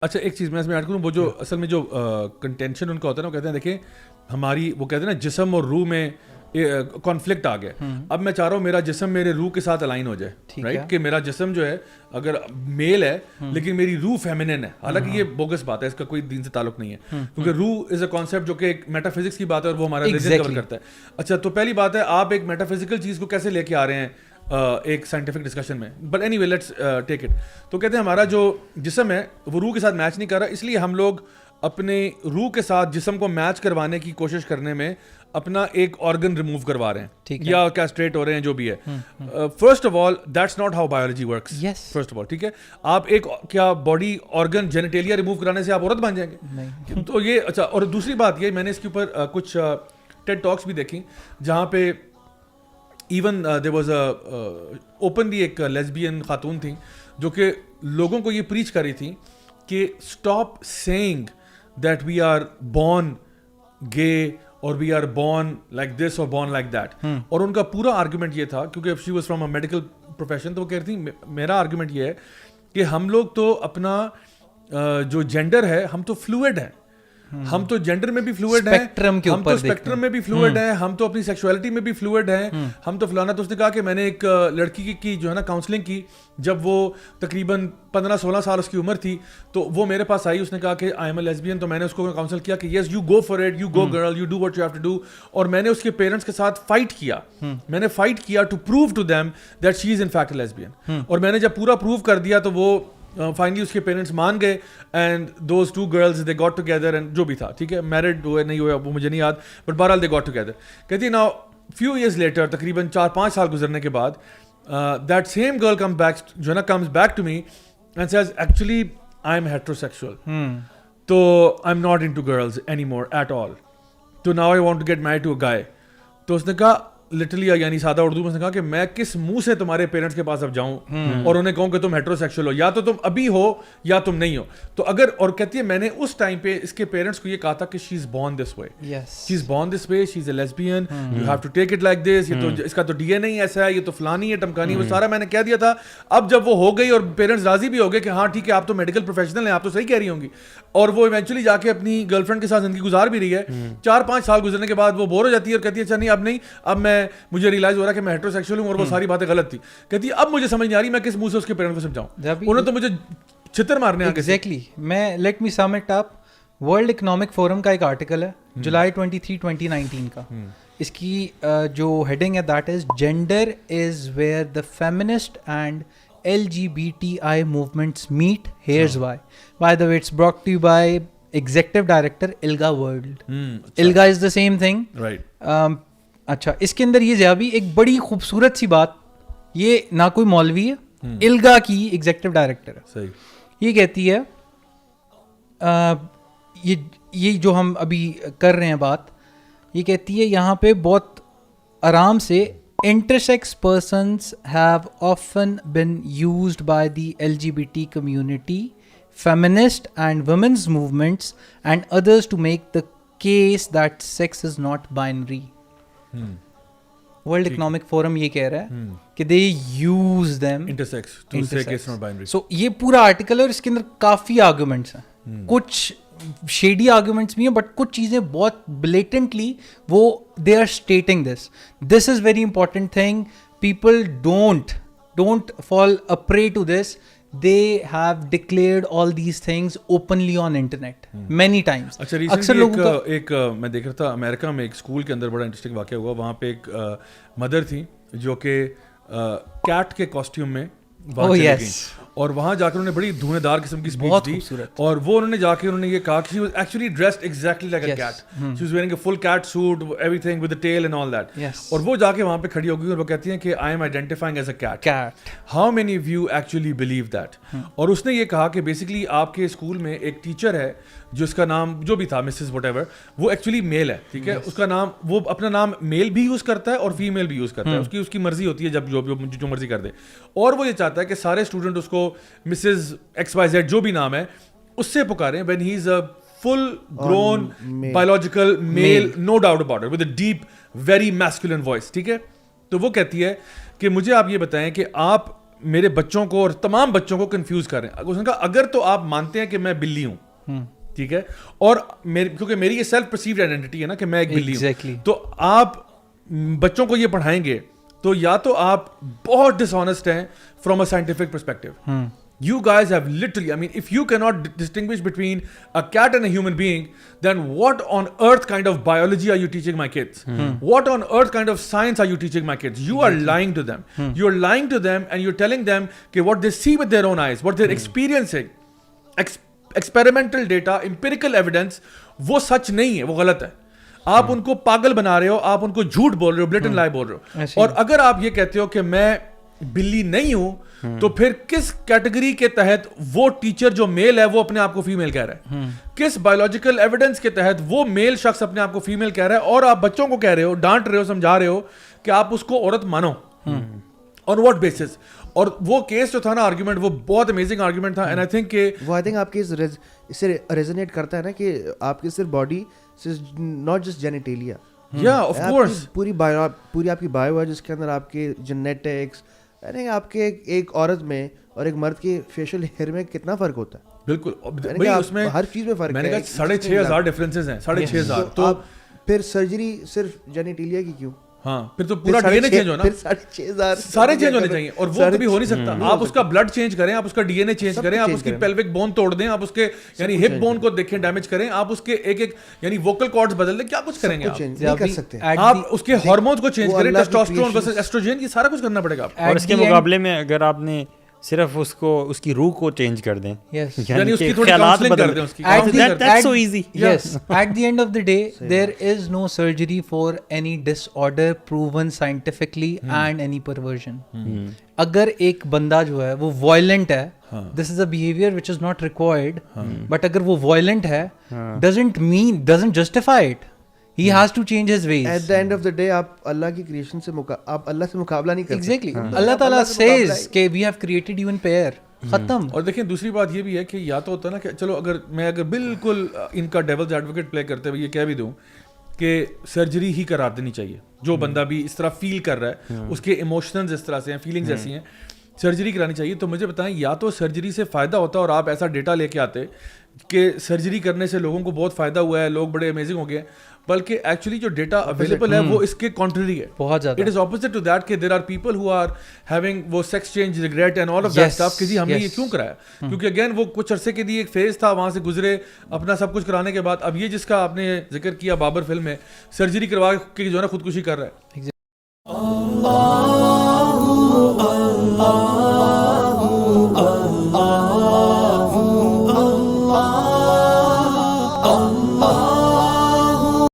اچھا ایک چیز میں اس میں ایڈ کروں, وہ جو اصل میں جو کنٹینشن ان کا ہوتا ہے نا, وہ کہتے ہیں دیکھیں ہماری وہ کہتے ہیں نا جسم اور روح میں کانفلکٹ آ گیا. اب میں چاہ رہا ہوں میرا جسم میرے روح کے ساتھ الائن ہو جائے, رائٹ, کہ میرا جسم جو ہے اگر میل ہے لیکن میری روح فیمنن ہے. حالانکہ یہ بوگس بات ہے, اس کا کوئی دین سے تعلق نہیں ہے, کیونکہ روح از اے کانسیپٹ جو کہ ایک میٹا فزکس کی بات ہے اور وہ ہمارا ریلیجن کور کرتا ہے. اچھا تو پہلی بات ہے آپ ایک میٹا فزیکل چیز کو کیسے لے کے آ رہے ہیں ایک سائنٹیفک ڈسکشن میں, but any way let's take it. تو کہتے ہیں ہمارا جو جسم ہے وہ روح کے ساتھ میچ نہیں کر رہا, اس لیے ہم لوگ اپنے روح کے ساتھ جسم کو میچ کروانے کی کوشش کرنے میں اپنا ایک آرگن ریموو کروا رہے ہیں یا کیسٹریٹ ہو رہے ہیں, جو بھی ہے. First of all that's not how biology works. First of all ٹھیک ہے, آپ ایک کیا باڈی آرگن جینیٹیلیا ریموو کرانے سے آپ عورت بن جائیں گے؟ تو یہ اچھا. اور دوسری بات یہ, میں نے اس کے اوپر کچھ ٹیڈ ٹاکس بھی دیکھی جہاں پہ ایون دیر واز اوپنلی ایک لیسبین خاتون تھیں جو کہ لوگوں کو یہ پریچ کر رہی تھیں کہ stop seeing that we are born gay اور we are born like this اور بورن لائک دیٹ. اور ان کا پورا آرگومنٹ یہ تھا, کیونکہ she was from a medical profession, تو وہ کہہ رہی تھیں میرا آرگومنٹ یہ ہے کہ ہم لوگ تو اپنا جو جینڈر ہے ہم تو فلوئڈ ہیں, ہم تو جینڈر میں بھی فلوئڈ ہیں, ہم تو اسپیکٹرم میں بھی فلوئڈ ہیں, ہم تو اپنی سیکشولیٹی میں بھی فلوئڈ ہیں, ہم تو فلانا. تو اس نے کہا کہ میں نے ایک لڑکی کی جو ہے نا کاؤنسلنگ کی, جب وہ تقریباً 15-16 سال اس کی عمر تھی, تو وہ میرے پاس آئی, اس نے کہا کہ آئی ایم اے لیسبین. تو میں نے اس کو کاؤنسل کیا کہ yes you go for it, you go girl, you do what you have to do. اور میں نے اس کے پیرنٹس کے ساتھ فائٹ کیا, میں نے فائٹ کیا to prove to them that she is in fact a lesbian. اور میں نے جب پورا پروو کر دیا تو وہ فائنلی اس کے پیرنٹس مان گئے, and those two girls they got together, and جو بھی تھا ٹھیک ہے, میرڈ ہوئے نہیں ہوئے وہ مجھے نہیں یاد, بٹ بہرحال دے گاٹ ٹوگیدر. کہتی ہے نا فیو ایئرز لیٹر, تقریباً 4-5 سال گزرنے کے بعد, that same girl come back جو ہے نا comes back to me and says actually I am heterosexual, تو I am not into girls any more at all, تو now I want to get married to a guy. تو اس نے کہا literally, یعنی سادہ اردو میں اس نے کہا کہ میں کس منہ سے تمہارے پیرنٹس کے پاس اب جاؤں اور انہیں کہوں کہ تم ہیٹروسیکشول ہو, یا تو تم ابھی ہو یا تم نہیں ہو. تو اگر, اور کہتی ہے میں نے اس ٹائم پہ اس کے پیرنٹس کو یہ کہا تھا کہ she is born this way, she is born this way, she is a lesbian, you have to take it like this, یہ تو اس کا تو ڈی این اے ہی ایسا ہے, یہ تو فلانی ہے ٹمکانی, وہ سارا میں نے کہہ دیا تھا. اب جب وہ ہو گئی اور پیرنٹس راضی بھی ہو گئے کہ ہاں ٹھیک ہے آپ تو میڈیکل پروفیشنل ہیں, آپ تو صحیح کہہ رہی ہوں گی, اور وہ ایونچولی جا کے اپنی گرل فرینڈ کے ساتھ زندگی گزار بھی رہی ہے. 4-5 سال گزرنے کے بعد وہ بور ہو جاتی ہے اور کہتی ہے اچھا نہیں اب نہیں, اب میں مجھے ریئلائز ہو رہا ہے کہ میں ہیٹروسیکشول ہوں اور وہ ساری باتیں غلط تھی. کہتی ہے اب مجھے سمجھ نہیں آ رہی میں کس منہ سے اس کے پیرنٹ کو سمجھاؤں, انہوں تو مجھے چھتر مارنے. ایگزیکٹلی, میں let me some it up. World economic forum کا ایک آرٹیکل ہے جولائی 23, 2019 کا, اس کی جو ہیڈنگ ہے that is gender is where the feminist and LGBTI movements meet. Here's why. By the way, it's brought to you by Executive Director ILGA World. ILGA is the same thing. Right. اچھا, اس کے اندر یہ زیادہ ایک بڑی خوبصورت سی بات, یہ نہ کوئی مولوی ہے, ILGA کی ایگزیکٹو ڈائریکٹر ہے. صحیح. یہ کہتی ہے یہ جو ہم ابھی کر رہے ہیں بات, یہ کہتی ہے یہاں پہ بہت آرام سے intersex persons have often been used by the LGBT community, feminist and women's movements and others to make the case that sex is not binary. World Economic Forum یہ کہہ رہا ہے کہ they use them intersex to say کہ it's not binary. So یہ پورا article ہے اور اس کے اندر کافی آرگومنٹس ہیں, کچھ شیڈی آرگومنٹس بھی ہیں, بٹ کچھ چیزیں بہت بلیٹنٹلی وہ they are stating this is very important thing. People don't fall a prey to this. They have declared all these things openly on internet many times. اکثر لوگوں ایک میں دیکھ رہا تھا امیرکا میں ایک اسکول کے اندر بڑا انٹرسٹنگ واقعہ ہوا. وہاں پہ ایک مدر تھی جو کہ کیٹ کے کاسٹیوم میں اور وہاں جا کر انہوں نے بڑی دھونے دار قسم کی اسپیچ دی, اور وہ انہوں نے جا کے انہوں نے یہ کہا کہ she was actually dressed exactly like a cat. She was wearing a full cat suit, everything with the tail and all that. اور وہ جا کے وہاں پہ کھڑی ہو گئی اور وہ کہتی ہیں کہ I am identifying as a cat. How many of you actually believe that? اور اس نے یہ کہا کہ بیسکلی آپ کے اسکول میں ایک ٹیچر ہے جو اس کا نام جو بھی تھا مسز وٹ ایور, وہ ایکچولی میل ہے, ٹھیک ہے, اس کا نام, وہ اپنا نام میل بھی یوز کرتا ہے اور فیمیل بھی یوز کرتا ہے, اس کی مرضی ہوتی ہے جب جو مرضی کر دے. اور وہ یہ چاہتا ہے کہ سارے اسٹوڈنٹ اس کو مسز XYZ جو بھی نام ہے اس سے پکاریں when he is a full grown biological male, no doubt about it, with a deep very masculine voice, ٹھیک ہے. تو وہ کہتی ہے کہ مجھے آپ یہ بتائیں کہ آپ میرے بچوں کو اور تمام بچوں کو کنفیوز کر رہے ہیں. اس نے کہا اگر تو آپ مانتے ہیں کہ میں بلی ہوں, ٹھیک ہے, اور کیونکہ میری یہ سیلف پرسیوڈ آئیڈینٹی ہے نا کہ میں ایک بلی ہوں, تو آپ بچوں کو یہ پڑھائیں گے تو یا تو آپ بہت ڈس آنیسٹ ہیں from a scientific perspective. You guys have literally, I mean, if you cannot distinguish between a cat and a human being, then what on earth kind of biology are you teaching my kids? What on earth kind of science are you teaching my kids? You are lying to them. You're lying to them and you're telling them that what they see with their own eyes, what they're experiencing, experimental data, empirical evidence, وہ سچ نہیں ہے, وہ غلط ہے. آپ ان کو پاگل بنا رہے ہو, آپ ان کو جھوٹ بول رہے ہو, بلیٹنٹ لائی بول رہے ہو. اور اگر آپ یہ کہتے ہو کہ میں بلی نہیں ہوں, تو پھر کس کیٹیگری کے تحت وہ ٹیچر جو میل ہے وہ اپنے آپ کو فیمیل کہہ رہا ہے, کس بایولوجیکل ایویڈنس کے تحت وہ میل شخص اپنے آپ کو فیمیل کہہ رہا ہے, اور آپ بچوں کو کہہ رہے ہو, ڈانٹ رہے ہو, سمجھا رہے ہو کہ آپ اس کو عورت مانو, آن واٹ بیسس. اور وہ کیس جو تھا نا, آرگیومنٹ, وہ بہت امیزنگ آرگیومنٹ تھا. اینڈ آئی تھنک کہ وہ آئی تھنک آپ کی اس سے ریزونیٹ کرتا ہے نا کہ آپ کی صرف body, not just genitalia, of course پوری آپ کی بایو ہے جس کے اندر آپ کے جینیٹکس, یعنی آپ کے ایک عورت میں اور ایک مرد کے فیشیل ہیئر میں کتنا فرق ہوتا ہے. بالکل, اس میں ہر چیز میں فرق ہے. میں نے کہا 6,500 ڈفرینسز ہیں, 6,500. تو پھر سرجری صرف جینیٹیلیا کی کیوں؟ ہاں, پھر تو پورا ڈی این اے چینج ہونا, 6,500 سارے چینج ہونے چاہیے, اور وہ کبھی ہو نہیں سکتا. آپ اس کا بلڈ چینج کریں, آپ اس کا ڈی این اے چینج کریں, آپ اس کی پیلوک بون توڑ دیں, آپ اس کے یعنی ہپ بون کو دیکھیں ڈیمیج کریں, آپ اس کے ایک ایک یعنی ووکل کارڈز بدل دیں, کیا کچھ کریں گے نہیں کر سکتے. آپ اس کے ہارمونز کو چینج کریں, ٹیسٹوسٹیرون ورسز ایسٹروجن, یہ سارا کچھ کرنا پڑے گا. اور اس کے مقابلے میں اگر آپ نے صرف اس کی روح کو چینج کر دیں, یعنی اس کی تھوڑی کاؤنسلنگ کر دیں, اس کی that's so easy. Yes, at the end of the day there is no surgery for any disorder proven scientifically and any perversion. اگر ایک بندہ جو ہے وہ وائلنٹ ہے, this is a behavior which is not required, but اگر وہ violent ہے doesn't justify it. He has to change his ways. At the end of the day آپ اللہ کی کریشن سے آپ اللہ سے مقابلہ نہیں کرتے. Exactly. اللہ تعالیٰ says کہ we have created you in pair. ختم. اور دیکھیں دوسری بات یہ بھی ہے کہ یا تو ہوتا ہے نا کہ چلو اگر بالکل ان کا ڈیولز ایڈوکیٹ پلے کرتے ہوئے یہ کہہ بھی دوں کہ سرجری ہی کرا دینی چاہیے, جو بندہ بھی اس طرح فیل کر رہا ہے, اس کے ایموشنز اس طرح سے ہیں, فیلنگز ایسی ہیں, سرجری کرانی چاہیے. تو مجھے بتائیں, یا تو سرجری سے فائدہ ہوتا اور آپ ایسا ڈیٹا لے کے آتے کہ سرجری کرنے سے لوگوں کو بہت فائدہ ہوا ہے, لوگ بڑے امیزنگ ہو گئے, بلکہ ایکچولی جو ڈیٹا اویلیبل ہے وہ اس کے کانٹری ہے, بہت زیادہ. It is opposite to that کہ there are people who are having وہ sex change regret and all of that stuff کہ جی ہم نے یہ کیوں کرایا, کیونکہ اگین وہ کچھ عرصے کے لیے ایک فیز تھا, وہاں سے گزرے اپنا سب کچھ کرانے کے بعد. اب یہ جس کا آپ نے ذکر کیا بابر فلم میں, سرجری کروا کے جو ہے نا خودکشی کر رہا ہے.